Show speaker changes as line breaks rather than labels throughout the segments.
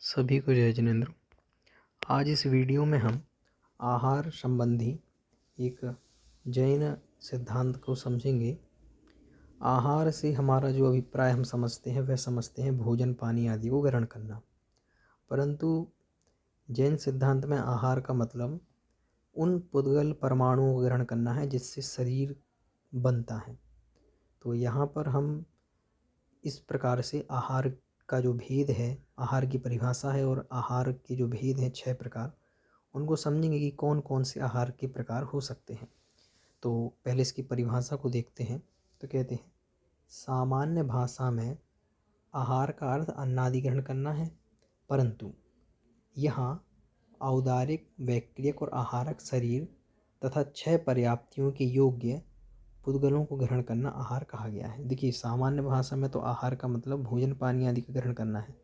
सभी को जय जिनेंद्र। आज इस वीडियो में हम आहार संबंधी एक जैन सिद्धांत को समझेंगे। आहार से हमारा जो अभिप्राय हम समझते हैं वह समझते हैं भोजन पानी आदि को ग्रहण करना, परंतु जैन सिद्धांत में आहार का मतलब उन पुद्गल परमाणुओं को ग्रहण करना है जिससे शरीर बनता है। तो यहाँ पर हम इस प्रकार से आहार का जो भेद है, आहार की परिभाषा है और आहार के जो भेद हैं 6 प्रकार, उनको समझेंगे कि कौन कौन से आहार के प्रकार हो सकते हैं। तो पहले इसकी परिभाषा को देखते हैं। तो कहते हैं सामान्य भाषा में आहार का अर्थ अन्नादि ग्रहण करना है, परंतु यहाँ औदारिक वैक्रियक और आहारक शरीर तथा 6 पर्याप्तियों के योग्य पुद्गलों को ग्रहण करना आहार कहा गया है। देखिए, सामान्य भाषा में तो आहार का मतलब भोजन पानी आदि का ग्रहण करना है,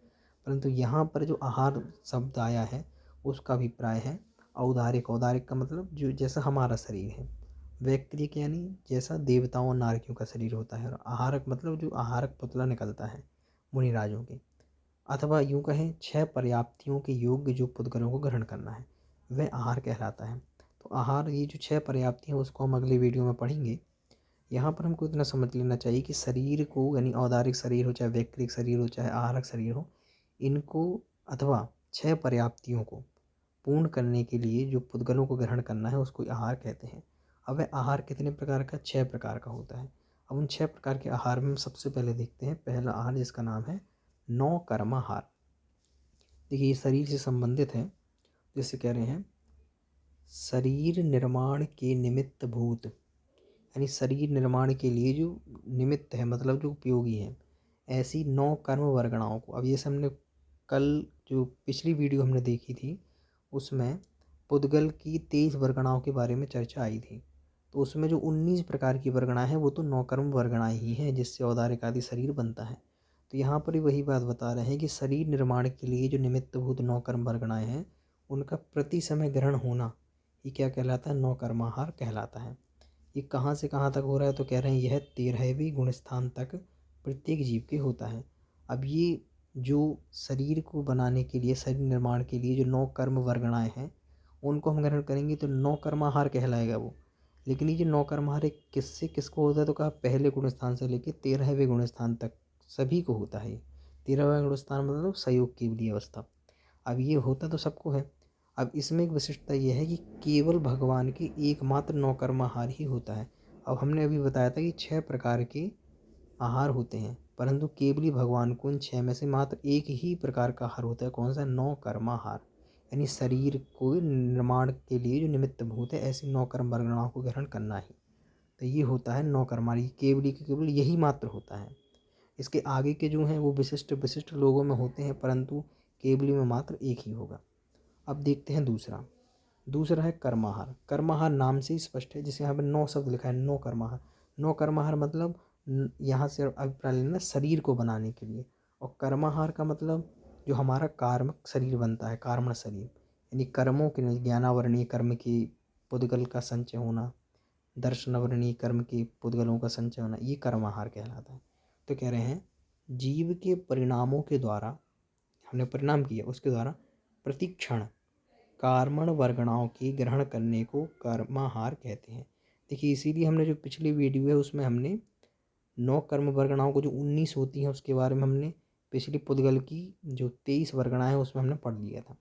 परंतु यहाँ पर जो आहार शब्द आया है उसका अभिप्राय है औदारिक। औदारिक का मतलब जो जैसा हमारा शरीर है, वैक्रियक यानी जैसा देवताओं और नारकियों का शरीर होता है, और आहारक मतलब जो आहारक पुतला निकलता है मुनिराजों के, अथवा यूँ कहें 6 पर्याप्तियों के योग्य जो पुद्गलों को ग्रहण करना है वह आहार कहलाता है। तो आहार, ये जो 6 पर्याप्तियाँ उसको हम अगले वीडियो में पढ़ेंगे। यहाँ पर हमको इतना समझ लेना चाहिए कि शरीर को, यानी औदारिक शरीर हो चाहे वैक्रिक शरीर हो चाहे आहारक शरीर हो, इनको अथवा 6 पर्याप्तियों को पूर्ण करने के लिए जो पुद्गलों को ग्रहण करना है उसको आहार कहते हैं। अब वह आहार कितने प्रकार का? 6 प्रकार का होता है। अब उन 6 प्रकार के आहार में हम सबसे पहले देखते हैं पहला आहार, जिसका नाम है 9 कर्माहार। देखिए, ये शरीर से संबंधित है। जैसे कह रहे हैं शरीर निर्माण के निमित्त भूत, यानी शरीर निर्माण के लिए जो निमित्त है, मतलब जो उपयोगी है, ऐसी 9 कर्म वर्गणाओं को। अब ये हमने कल जो पिछली वीडियो हमने देखी थी उसमें पुद्गल की 23 वर्गणाओं के बारे में चर्चा आई थी। तो उसमें जो 19 प्रकार की वर्गणाएं हैं वो तो 9 कर्म वर्गणाएं ही हैं जिससे औदारिक आदि शरीर बनता है। तो यहाँ पर वही बात बता रहे हैं कि शरीर निर्माण के लिए जो निमित्तभूत 9 कर्म वर्गणाएं हैं उनका प्रति समय ग्रहण होना, ये क्या कहलाता है? 9 कर्माहार कहलाता है। ये कहाँ से कहाँ तक हो रहा है? तो कह रहे हैं यह 13वें गुण स्थान तक प्रत्येक जीव के होता है। अब ये जो शरीर को बनाने के लिए, शरीर निर्माण के लिए जो 9 कर्म वर्गणाएं हैं उनको हम ग्रहण करेंगे तो 9 कर्माहार कहलाएगा वो। लेकिन ये जो 9 कर्माहार किससे किसको होता है? तो कहा पहले गुण स्थान से लेकर 13वें गुण स्थान तक सभी को होता है। 13वां गुण स्थान मतलब संयोग केवली अवस्था। अब ये होता तो सबको है। अब इसमें एक विशिष्टता यह है कि केवल भगवान की एकमात्र 9 कर्माहार ही होता है। अब हमने अभी बताया था कि 6 प्रकार के आहार होते हैं, परंतु केवली भगवान को इन 6 में से मात्र एक ही प्रकार का आहार होता है। कौन सा? 9 कर्माहार, यानी शरीर को निर्माण के लिए जो निमित्त भूत है ऐसी 9 कर्म वर्गणाओं को ग्रहण करना ही। तो ये होता है 9 कर्माहार, केवली के केवल यही मात्र होता है। इसके आगे के जो हैं वो विशिष्ट विशिष्ट लोगों में होते हैं, परंतु केवली में मात्र एक ही होगा। अब देखते हैं दूसरा। दूसरा है कर्माहार। कर्माहार नाम से ही स्पष्ट है, जिसे यहाँ पर 9 शब्द लिखा है, 9 कर्माहार। 9 कर्माहार मतलब यहाँ से अभिप्राय लेना शरीर को बनाने के लिए, और कर्माहार का मतलब जो हमारा कार्मक शरीर बनता है, कार्मण शरीर, यानी कर्मों के, ज्ञानावरणीय कर्म की पुद्गल का संचय होना, दर्शनावरणीय कर्म के पुद्गलों का संचय होना, ये कर्माहार कहलाता है। तो कह रहे हैं जीव के परिणामों के द्वारा, हमने परिणाम किया उसके द्वारा प्रतिक्षण कार्मण वर्गणाओं की ग्रहण करने को कर्माहार कहते हैं। देखिए, इसीलिए हमने जो पिछली वीडियो है उसमें हमने 9 कर्म वर्गणाओं को जो 19 होती हैं उसके बारे में हमने पिछली पुद्गल की जो 23 वर्गणाएं हैं उसमें हमने पढ़ लिया था।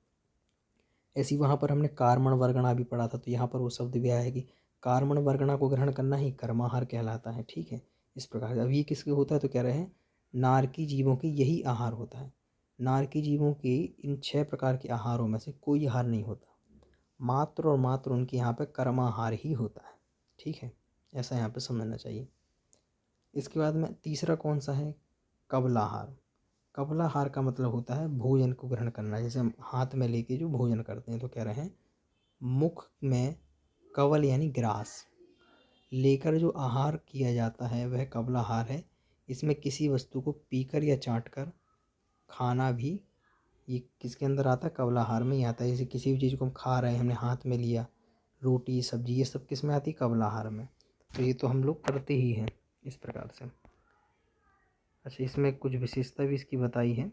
ऐसी वहाँ पर हमने कार्मण वर्गणा भी पढ़ा था, तो यहाँ पर वो शब्द भी आया है कि कार्मण वर्गणा को ग्रहण करना ही कर्माहार कहलाता है। ठीक है, इस प्रकार से। अब ये किसके होता है? तो कह रहे हैं नारकी जीवों के यही आहार होता है। नारकी जीवों के इन 6 प्रकार के आहारों में से कोई आहार नहीं होता, मात्र और मात्र उनके यहाँ पे कर्माहार ही होता है। ठीक है, ऐसा यहाँ पे समझना चाहिए। इसके बाद में तीसरा कौन सा है? कबलाहार। कबलाहार का मतलब होता है भोजन को ग्रहण करना, जैसे हम हाथ में लेके जो भोजन करते हैं। तो कह रहे हैं मुख में कवल यानी ग्रास लेकर जो आहार किया जाता है वह कबलाहार है। इसमें किसी वस्तु को पीकर या चाटकर खाना भी ये किसके अंदर आता है? कबलाहार में ही आता है। जैसे किसी भी चीज़ को हम खा रहे हैं, हमने हाथ में लिया, रोटी सब्जी, ये सब किस में आती है? कबलाहार में। तो ये तो हम लोग करते ही हैं इस प्रकार से। अच्छा, इसमें कुछ विशेषता भी इसकी बताई है।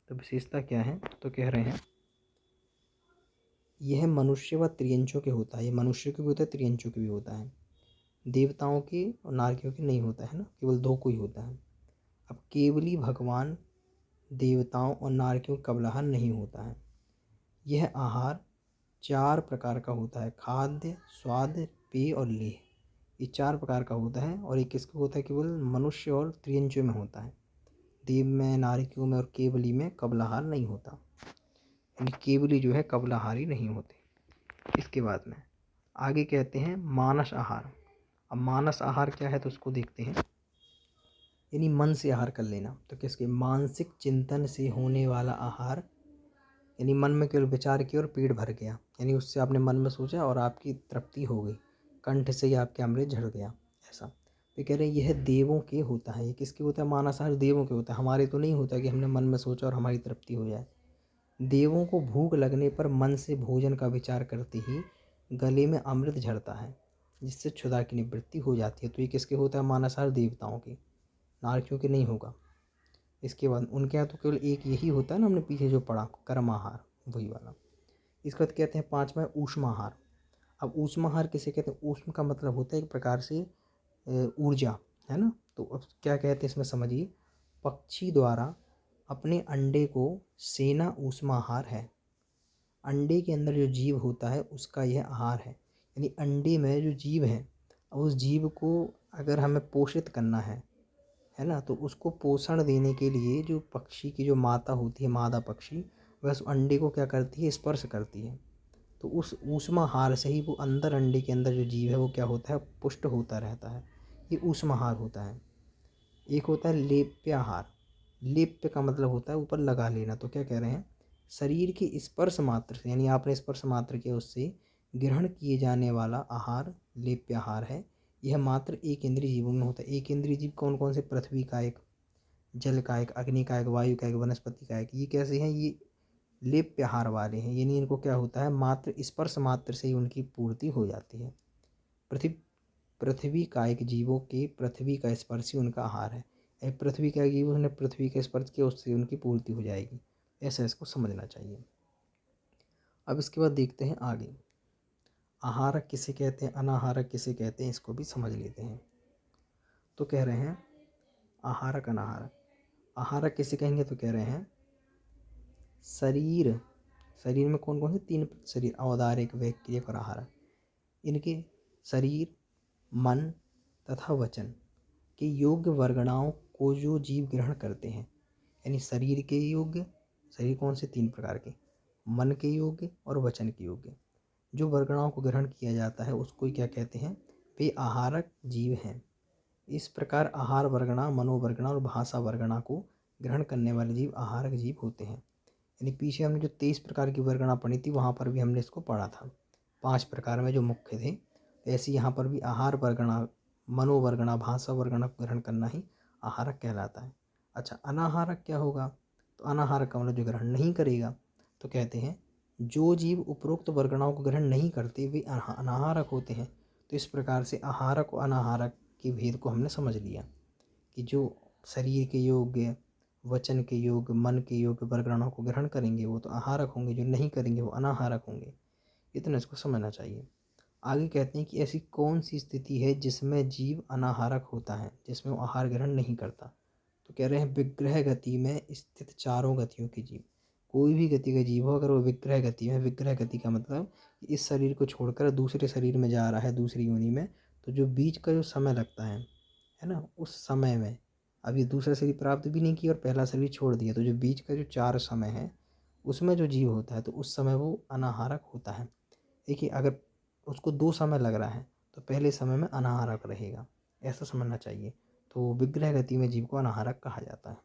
तो विशेषता क्या है, तो कह रहे हैं यह मनुष्य व त्रियंचों के होता है। ये मनुष्य के भी होता है, त्रियंचों के भी होता है, देवताओं के और नारकियों के नहीं होता है ना, केवल दो को ही होता है। अब केवली भगवान, देवताओं और नारकियों का कबलाहर नहीं होता है। यह आहार 4 प्रकार का होता है, खाद्य, स्वाद, पेय और लेह। ये 4 प्रकार का होता है और ये किसका होता है, केवल मनुष्य और त्रियंचों में होता है। देव में, नारकियों में और केवली में कबलाहार नहीं होता, यानी केवली जो है कबलाहारी नहीं होते। इसके बाद में आगे कहते हैं मानस आहार। अब मानस आहार क्या है, तो उसको देखते हैं। यानी मन से आहार कर लेना, तो किसके, मानसिक चिंतन से होने वाला आहार, यानी मन में केवल विचार किया और पेट भर गया, यानी उससे आपने मन में सोचा और आपकी तृप्ति हो गई, कंठ से ही आपके अमृत झड़ गया, ऐसा। तो कह रहे हैं यह देवों के होता है। ये किसके होता है, मानसाहार देवों के होता है, हमारे तो नहीं होता कि हमने मन में सोचा और हमारी तृप्ति हो जाए। देवों को भूख लगने पर मन से भोजन का विचार करते ही गले में अमृत झरता है, जिससे क्षुधा की निवृत्ति हो जाती है। तो ये किसके होता है, मानसाहार देवताओं के, नारकियों के नहीं होगा। इसके बाद उनके यहाँ तो केवल एक यही होता है ना, हमने पीछे जो पढ़ा कर्म आहार, वही वाला। इसके बाद कहते हैं 5वां ऊष्माहार। अब ऊष्माहार किसे कहते हैं, ऊष्म का मतलब होता है एक प्रकार से ऊर्जा, है ना। तो अब क्या कहते हैं इसमें समझिए, पक्षी द्वारा अपने अंडे को सेना ऊष्माहार है। अंडे के अंदर जो जीव होता है उसका यह आहार है, यानी अंडे में जो जीव है, उस जीव को अगर हमें पोषित करना है ना, तो उसको पोषण देने के लिए जो पक्षी की जो माता होती है, मादा पक्षी, वह उस अंडे को क्या करती है, स्पर्श करती है। तो उस ऊष्माहार से ही वो अंदर, अंडे के अंदर जो जीव है वो क्या होता है, पुष्ट होता रहता है। ये ऊष्माहार होता है। एक होता है लेप्याहार। लेप्य का मतलब होता है ऊपर लगा लेना। तो क्या कह रहे हैं, शरीर के स्पर्श मात्र से, यानी आपने स्पर्श मात्र के उससे ग्रहण किए जाने वाला आहार लेप्याहार है। यह मात्र एक इंद्रिय जीवों में होता है। एक इंद्रिय जीव कौन कौन से, पृथ्वी का एक, जल का एक, अग्नि का एक, वायु का एक, वनस्पति का एक। ये कैसे हैं, ये लेप्याहार वाले हैं, यानी इनको क्या होता है, मात्र स्पर्श मात्र से ही उनकी पूर्ति हो जाती है। पृथ्वी पृथ्वी कायिक जीवों के पृथ्वी का स्पर्श ही उनका आहार है। पृथ्वी का जीव ने पृथ्वी का स्पर्श किया, उससे उनकी पूर्ति हो जाएगी, ऐसा इसको समझना चाहिए। अब इसके बाद देखते हैं आगे, आहारक किसे कहते हैं, अनाहारक किसे कहते हैं, इसको भी समझ लेते हैं। तो कह रहे हैं आहारक, अनाहारक। आहारक किसे कहेंगे, तो कह रहे हैं शरीर, शरीर में कौन कौन से 3 शरीर, औदारिक, वैक्रियक और आहारक। इनके शरीर, मन तथा वचन के योग्य वर्गणाओं को जो जीव ग्रहण करते हैं, यानी शरीर के योग्य, शरीर कौन से 3 प्रकार के, मन के योग्य और वचन के योग्य, जो वर्गणाओं को ग्रहण किया जाता है उसको क्या कहते हैं, वे आहारक जीव हैं। इस प्रकार आहार वर्गणा, मनोवर्गणा और भाषा वर्गणा को ग्रहण करने वाले जीव आहारक जीव होते हैं। यानी पीछे हमने जो 23 प्रकार की वर्गणा पढ़ी थी, वहाँ पर भी हमने इसको पढ़ा था, 5 प्रकार में जो मुख्य थे। ऐसे यहाँ पर भी आहार वर्गणा, मनोवर्गणा, भाषा वर्गणा को ग्रहण करना ही आहारक कहलाता है। अच्छा, अनाहारक क्या होगा, तो अनाहारक का मतलब जो ग्रहण नहीं करेगा। तो कहते हैं जो जीव उपरोक्त वर्गणाओं को ग्रहण नहीं करते वे अनाहारक होते हैं। तो इस प्रकार से आहारक और अनाहारक के भेद को हमने समझ लिया कि जो शरीर के योग्य, वचन के योग्य, मन के योग्य वर्गणाओं को ग्रहण करेंगे वो तो आहारक होंगे, जो नहीं करेंगे वो अनाहारक होंगे। इतना इसको समझना चाहिए। आगे कहते हैं कि ऐसी कौन सी स्थिति है जिसमें जीव अनाहारक होता है, जिसमें वो आहार ग्रहण नहीं करता। तो कह रहे हैं विग्रह गति में स्थित चारों गतियों के जीव। कोई भी गति का जीव हो, अगर वो विग्रह गति में, विग्रह गति का मतलब इस शरीर को छोड़कर दूसरे शरीर में जा रहा है, दूसरी योनि में, तो जो बीच का जो समय लगता है ना, उस समय में अभी दूसरा शरीर प्राप्त भी नहीं किया और पहला शरीर छोड़ दिया, तो जो बीच का जो 4 समय है उसमें जो जीव होता है तो उस समय वो अनाहारक होता है। देखिए अगर उसको 2 समय लग रहा है तो पहले समय में अनाहारक रहेगा, ऐसा समझना चाहिए। तो विग्रह गति में जीव को अनाहारक कहा जाता है।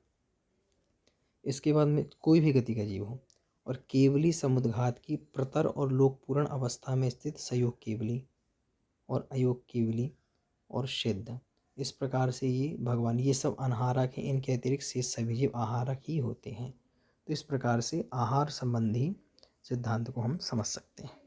इसके बाद में कोई भी गति का जीव हो और केवली समुद्घात की प्रतर और लोकपूर्ण अवस्था में स्थित सयोग केवली और अयोग केवली और सिद्ध, इस प्रकार से ये भगवान, ये सब अनाहारक हैं। इनके अतिरिक्त शेष सभी जीव आहारक ही होते हैं। तो इस प्रकार से आहार संबंधी सिद्धांत को हम समझ सकते हैं।